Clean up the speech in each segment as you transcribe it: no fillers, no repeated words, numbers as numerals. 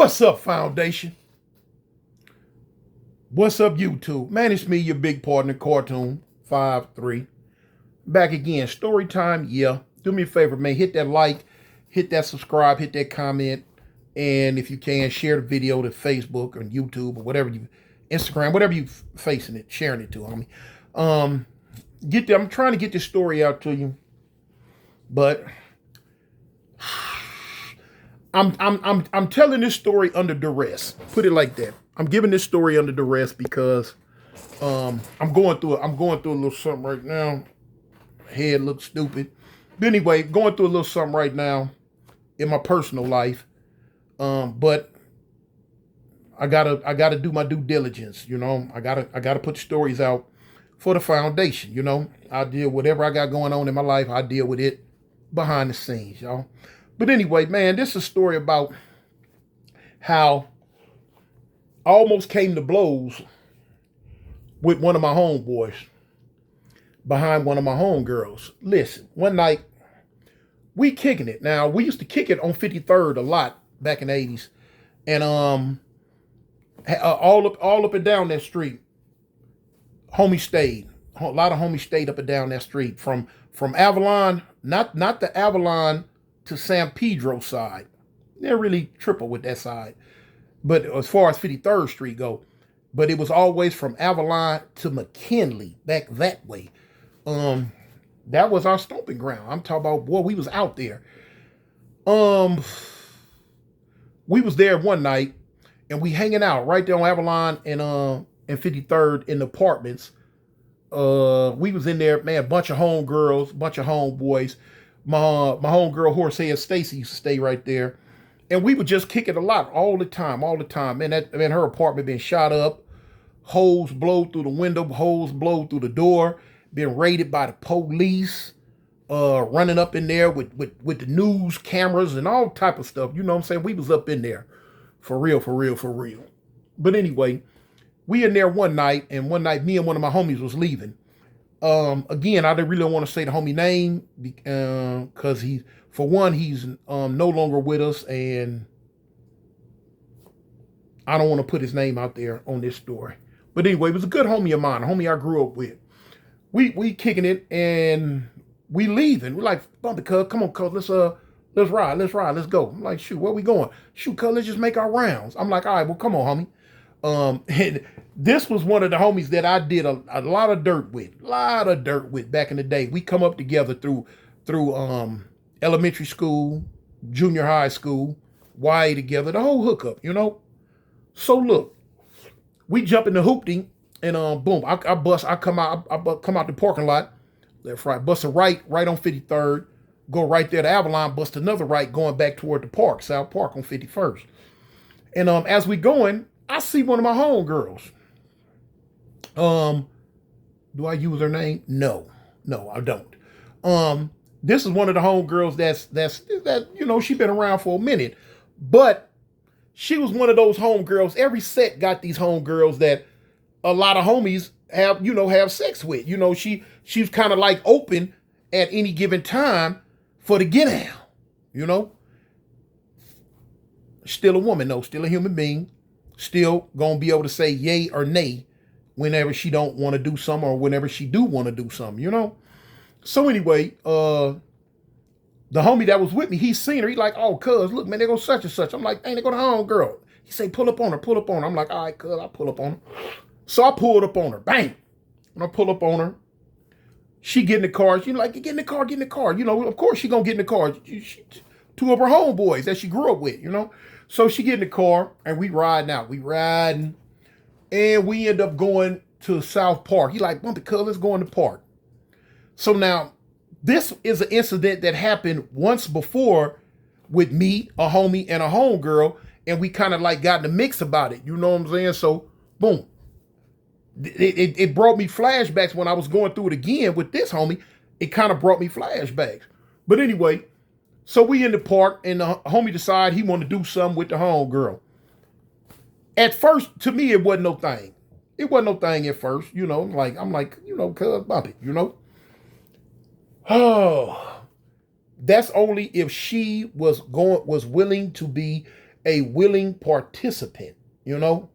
What's up, Foundation? What's up, YouTube? Man, it's me, your big partner, Cartoon 53. Back again. Story time, yeah. Do me a favor, man. Hit that like, hit that subscribe, hit that comment. And if you can, share the video to Facebook or YouTube or whatever you, Instagram, whatever you facing it, sharing it to, homie. I'm trying to get this story out to you, but I'm telling this story under duress. Put it like that. I'm giving this story under duress because I'm going through a little something right now. Head looks stupid. But anyway, going through a little something right now in my personal life. But I gotta do my due diligence, you know. I gotta put stories out for the foundation, you know. I deal with whatever I got going on in my life, I deal with it behind the scenes, y'all. But anyway, man, this is a story about how I almost came to blows with one of my homeboys behind one of my homegirls. Listen, one night, we kicking it. Now, we used to kick it on 53rd a lot back in the 80s. And all up and down that street, homies stayed. A lot of homies stayed up and down that street. From Avalon, not the Avalon to San Pedro side. They're really triple with that side. But as far as 53rd Street go, but it was always from Avalon to McKinley, back that way. That was our stomping ground. I'm talking about, boy, we was out there. We was there one night and we hanging out right there on Avalon and 53rd in the apartments. We was in there, man, bunch of homegirls, bunch of homeboys. My homegirl Horsehead Stacy used to stay right there. And we would just kick it a lot all the time. Man, her apartment been shot up. Holes blow through the window, holes blow through the door. Been raided by the police. Running up in there with the news cameras and all type of stuff. You know what I'm saying? We was up in there. For real. But anyway, we in there one night, and one night me and one of my homies was leaving. Again, I really don't want to say the homie name because he's no longer with us, and I don't want to put his name out there on this story. But anyway, it was a good homie of mine, a homie I grew up with. We kicking it and we leaving. We're like, Bumpy, cuz, come on, cuz, let's ride, let's go. I'm like, shoot, where we going? Shoot, cuz, let's just make our rounds. I'm like, all right, well, come on, homie. And this was one of the homies that I did a lot of dirt with back in the day. We come up together through elementary school, junior high school, YA together, the whole hookup, you know. So look, we jump in the hoopty and boom, I come out the parking lot, left, right, bust a right on 53rd, go right there to Avalon, bust another right going back toward the park, South Park on 51st. And as we going, I see one of my homegirls. Do I use her name? No, I don't. This is one of the homegirls that you know, she been around for a minute, but she was one of those homegirls. Every set got these homegirls that a lot of homies have sex with. You know, she's kind of like open at any given time for the get down. You know, still a woman though, still a human being. Still gonna be able to say yay or nay whenever she don't want to do something or whenever she do want to do something, you know? So anyway, the homie that was with me, he seen her. He like, oh, cuz, look, man, they go such and such. I'm like, ain't they go to home, girl? He say, pull up on her. I'm like, all right, cuz, I pull up on her. So I pulled up on her, bang. When I pull up on her, she get in the car. She like, get in the car. You know, of course she gonna get in the car. Two of her homeboys that she grew up with, you know? So she get in the car and we riding out. We riding and we end up going to South Park. He like, Bumpy, cuz, let's go in the park. So now this is an incident that happened once before with me, a homie, and a homegirl. And we kind of like got in the mix about it. You know what I'm saying? So boom. It brought me flashbacks when I was going through it again with this homie. It kind of brought me flashbacks. But anyway, so we in the park and the homie decide he want to do something with the homegirl. At first, to me, it wasn't no thing. It wasn't no thing at first, you know. Like I'm like, you know, cuz, Bumpy, you know. Oh, that's only if she was willing to be a willing participant, you know?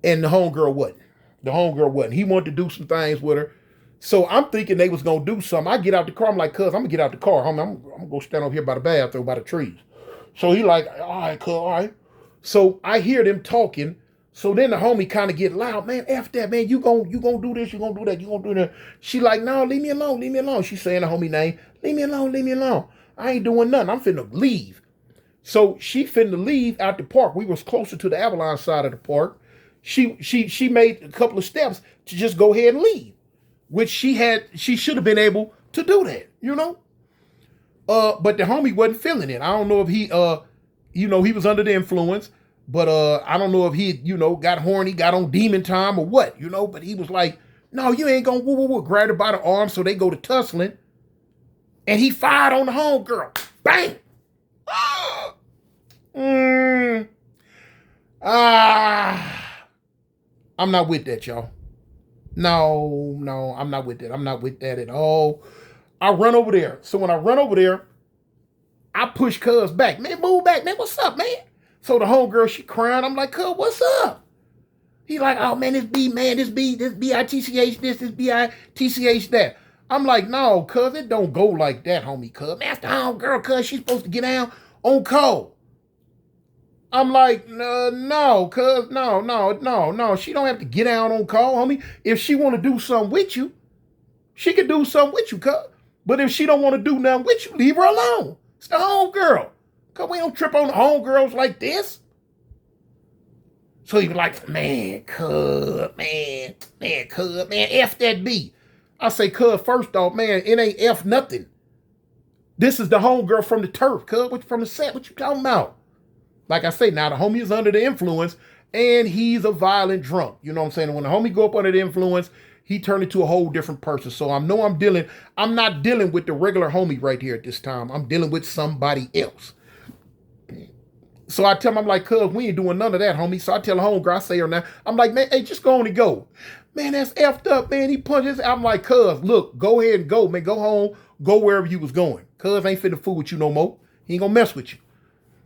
And the homegirl wasn't. The homegirl wasn't. He wanted to do some things with her. So I'm thinking they was going to do something. I get out the car. I'm like, cuz, I'm going to get out the car. I'm going to go stand over here by the bathroom, by the trees. So he like, all right, cuz, all right. So I hear them talking. So then the homie kind of get loud. Man, F that, man. You gonna do this, you gonna do that, you gonna do that. She like, no, leave me alone, leave me alone. She saying the homie name. Leave me alone, leave me alone. I ain't doing nothing. I'm finna leave. So she finna leave out the park. We was closer to the Avalon side of the park. She made a couple of steps to just go ahead and leave, which she should have been able to do that, you know? But the homie wasn't feeling it. I don't know if he he was under the influence, but I don't know if he, got horny, got on demon time or what, but he was like, no, you ain't gonna woo, grabbed her by the arm, so they go to tussling, and he fired on the homegirl. Bang! I'm not with that, y'all. No, I'm not with that. I'm not with that at all. I run over there. So when I run over there, I push cuz back. Man, move back, man. What's up, man? So the homegirl, she crying. I'm like, cuz, what's up? He like, oh, man, this B-I-T-C-H this B-I-T-C-H that. I'm like, no, cuz, it don't go like that, homie, cuz. Man, that's the homegirl, cuz. She's supposed to get down on call. I'm like, no, cuz, no. She don't have to get down on call, homie. If she want to do something with you, she can do something with you, cuz. But if she don't want to do nothing with you, leave her alone. It's the homegirl. Cuz we don't trip on the homegirls like this. So he was like, man, cuz, man, F that B. I say, cuz, first off, man, it ain't F nothing. This is the homegirl from the turf, cuz, from the set. What you talking about? Like I say, now the homie is under the influence and he's a violent drunk. You know what I'm saying? When the homie go up under the influence, he turned into a whole different person. So I'm not dealing with the regular homie right here at this time. I'm dealing with somebody else. So I tell him, I'm like, cuz, we ain't doing none of that, homie. So I tell the homegirl, I say her now, I'm like, man, hey, just go on and go. Man, that's effed up, man. He punches. I'm like, cuz, look, go ahead and go, man. Go home. Go wherever you was going. Cuz ain't finna fool with you no more. He ain't gonna mess with you.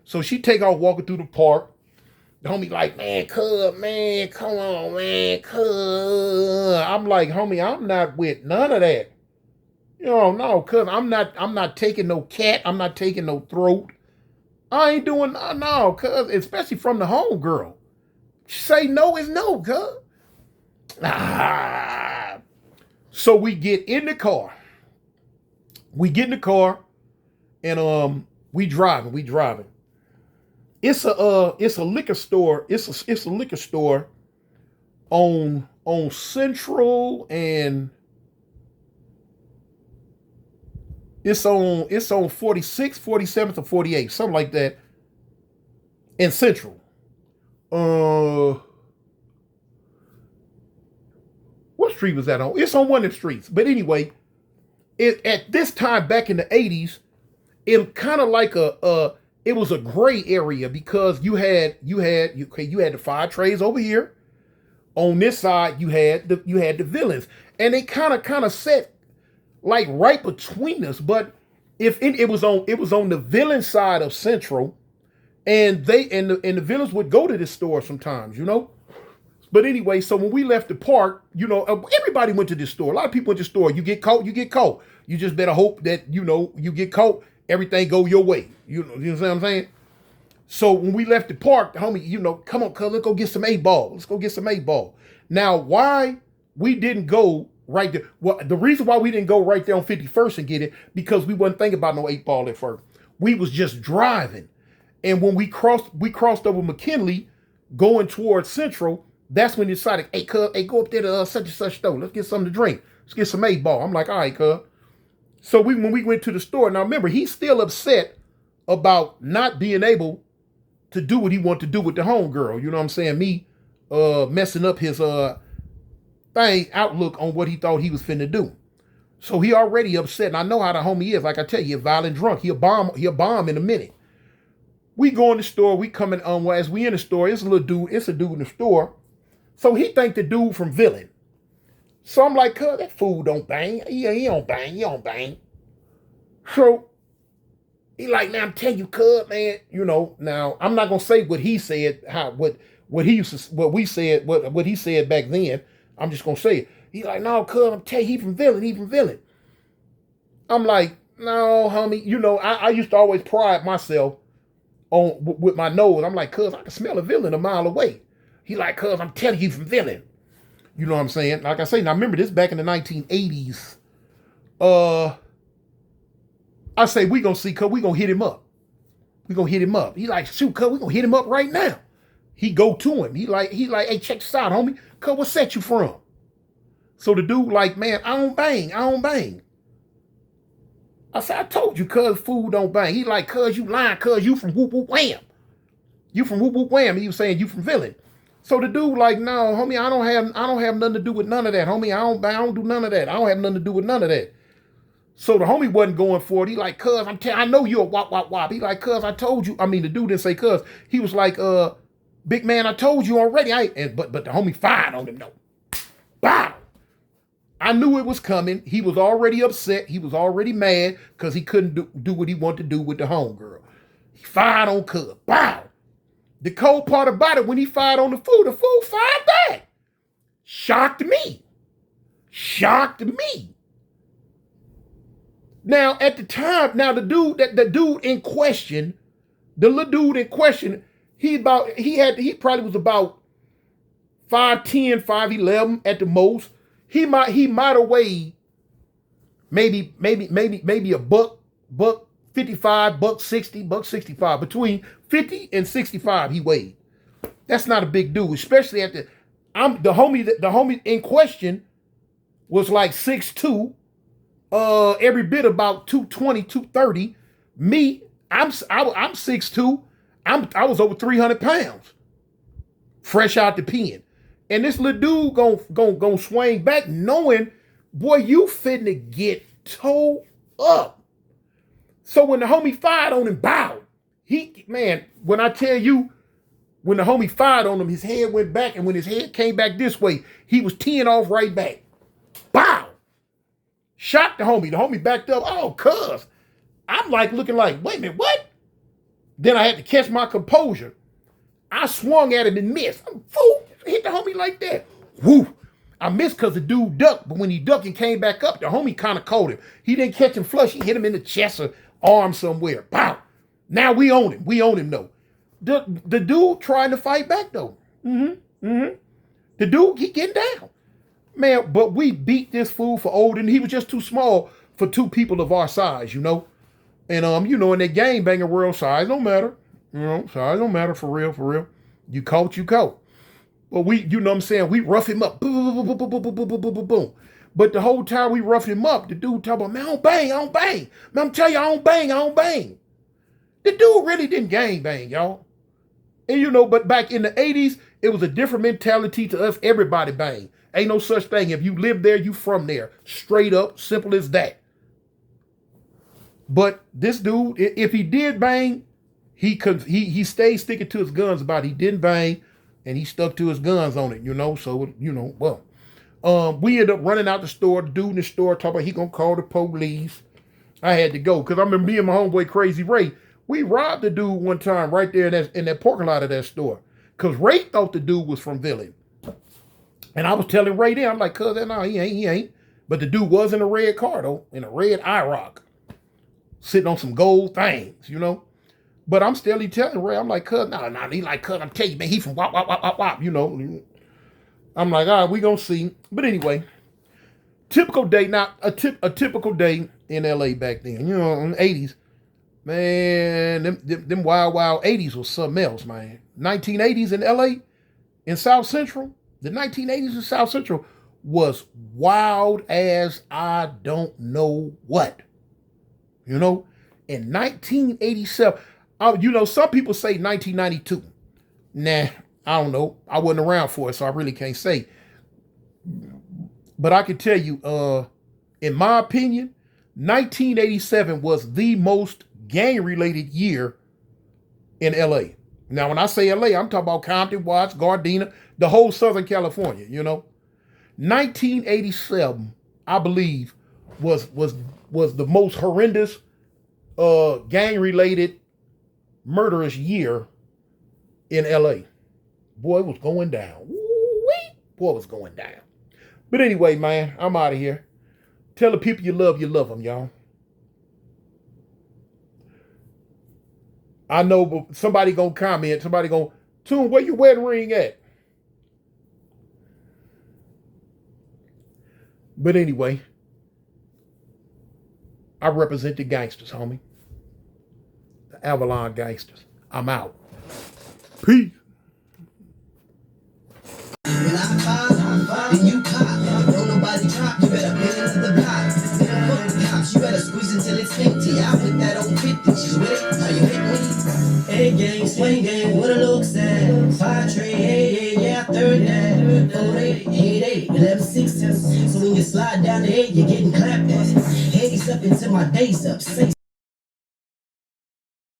So she take off walking through the park. The homie like, man, cuz, man, come on, man, cuz. I'm like, homie, I'm not with none of that. No, cuz I'm not taking no cat. I'm not taking no throat. I ain't doing no, cuz, especially from the homegirl. Say no is no, cuz. So we get in the car. And we driving. It's a liquor store. It's a liquor store on Central, and it's on 46th, 47th, or 48th, something like that, in Central. What street was that on? It's on one of the streets. But anyway, at this time back in the 80s, it kind of like it was a gray area, because you had the fire trays over here. On this side, you had the villains, and they kind of set like right between us. But it was on the villain side of Central, and the villains would go to this store sometimes, But anyway, so when we left the park, everybody went to this store. A lot of people went to the store. You get caught, you get caught. You just better hope that you get caught. Everything go your way. You know what I'm saying? So when we left the park, the homie, come on, cuz, let's go get some 8-ball. Let's go get some 8-ball. Now, why we didn't go right there? Well, the reason why we didn't go right there on 51st and get it, because we wasn't thinking about no 8-ball at first. We was just driving. And when we crossed over McKinley, going towards Central, that's when we decided, hey, cuz, hey, go up there to such and such store. Let's get something to drink. Let's get some 8-ball. I'm like, all right, cuz. So when we went to the store, now remember, he's still upset about not being able to do what he wanted to do with the homegirl. You know what I'm saying? Me messing up his outlook on what he thought he was finna do. So he already upset. And I know how the homie is. Like I tell you, a violent drunk. He'll bomb in a minute. We go in the store, we coming as we in the store, it's a dude in the store. So he think the dude from Villain. So I'm like, cuz, that fool don't bang. He don't bang. So He like, now I'm telling you, cuz, man, you know, now I'm not gonna say what he said, what he used to, what we said, what he said back then. I'm just gonna say it. He like, no, cuz, I'm telling you, he from Villain. I'm like, no, homie, you know, I used to always pride myself on with my nose. I'm like, cuz, I can smell a villain a mile away. He like, cuz, I'm telling you, from Villain. You know what I'm saying? Like I say, now remember this back in the 1980s. I say we gonna see, cuz we gonna hit him up. We gonna hit him up. He like, shoot, cuz we gonna hit him up right now. He go to him. He like, hey, check this out, homie. Cuz, what set you from? So the dude like, man, I don't bang. I said, I told you, cuz, food don't bang. He like, cuz, you lying, cuz, you from whoop whoop wham. You from whoop whoop wham. He was saying you from Villain. So the dude like, no, homie, I don't have nothing to do with none of that, homie. I don't do none of that. I don't have nothing to do with none of that. So the homie wasn't going for it. He like, cuz, I know you're a wop, wop, wop. He like, cuz, I told you. I mean, the dude didn't say cuz. He was like, big man, I told you already. But the homie fired on him, no. Bow. I knew it was coming. He was already upset. He was already mad because he couldn't do what he wanted to do with the homegirl. He fired on cuz. Bow. The cold part about it, when he fired on the fool fired back. Shocked me. Now, at the time, now the dude in question, the little dude in question, he probably was about 5'10", 5'11" at the most. He might have weighed maybe a buck 55, buck 60, buck 65. Between 50 and 65 he weighed. That's not a big dude, especially the homie in question was like 6'2", every bit about 220, 230. Me, I'm 6'2". I was over 300 pounds. Fresh out the pen. And this little dude gon' swing back knowing, boy, you finna get towed up. So when the homie fired on him, bowed. When I tell you, when the homie fired on him, his head went back, and when his head came back this way, he was teeing off right back. Bow. Shot the homie. The homie backed up. Oh, cuz. I'm like looking like, wait a minute, what? Then I had to catch my composure. I swung at him and missed. Fool. Hit the homie like that. Woo. I missed because the dude ducked, but when he ducked and came back up, the homie kind of caught him. He didn't catch him flush. He hit him in the chest or arm somewhere. Pow. Now we own him. We own him though. The dude trying to fight back though. The dude, he getting down. Man, but we beat this fool for old, and he was just too small for two people of our size, you know? And, you know, in that game banging world, size don't matter. You know, size don't matter for real. You caught. But we, you know what I'm saying, we rough him up. Boom, boom, boom, boom, boom, boom, boom, boom, boom, boom. But the whole time we roughed him up, the dude talking about, man, I don't bang. Man, I'm telling you, I don't bang. The dude really didn't gang bang, y'all. And you know, but back in the 80s, it was a different mentality to us. Everybody bang. Ain't no such thing. If you live there, you from there. Straight up, simple as that. But this dude, if he did bang, he stayed sticking to his guns about it. He didn't bang, and he stuck to his guns on it, you know. So, you know, well, we ended up running out the store. The dude in the store talking about he gonna call the police. I had to go because I remember me and my homeboy Crazy Ray, we robbed the dude one time right there in that parking lot of that store. Because Ray thought the dude was from Villain. And I was telling Ray then, I'm like, cuz, no, he ain't. But the dude was in a red car, though, in a red IROC, sitting on some gold things, you know. But I'm still telling Ray, I'm like, cuz, no, he like, cuz, I'm telling you, man, he from wop, wop, wop, wop, wop, you know. I'm like, all right, we gonna see. But anyway, typical day, now, a typical day in LA back then, you know, in the 80s. Man, them wild 80s was something else, man. 1980s in LA, in South Central, the 1980s in South Central was wild as I don't know what. You know, in 1987, you know, some people say 1992. Nah, I don't know. I wasn't around for it, so I really can't say. But I can tell you, in my opinion, 1987 was the most gang-related year in LA. Now, when I say LA, I'm talking about Compton, Watts, Gardena, the whole Southern California, you know. 1987, I believe, was the most horrendous gang-related murderous year in LA. Boy, it was going down. Woo-wee. Boy, it was going down. But anyway, man, I'm out of here. Tell the people you love them, y'all. I know, but somebody gonna comment. Somebody gonna, Tune, where your wedding ring at? But anyway, I represent the gangsters, homie. The Avalon gangsters. I'm out. Peace. When I pop, then you pop. Don't nobody drop, you better pay into the block. Fuck the cops, you better squeeze until it's empty. I put that on 50, she's with it. Now you hit me. Hey gang, swing gang, what a looks at. 5 tray, hey, yeah, third that. 4 8, 8 8, 11 6. So when you slide down the 8, you're getting clapped at. Hands up until my days up.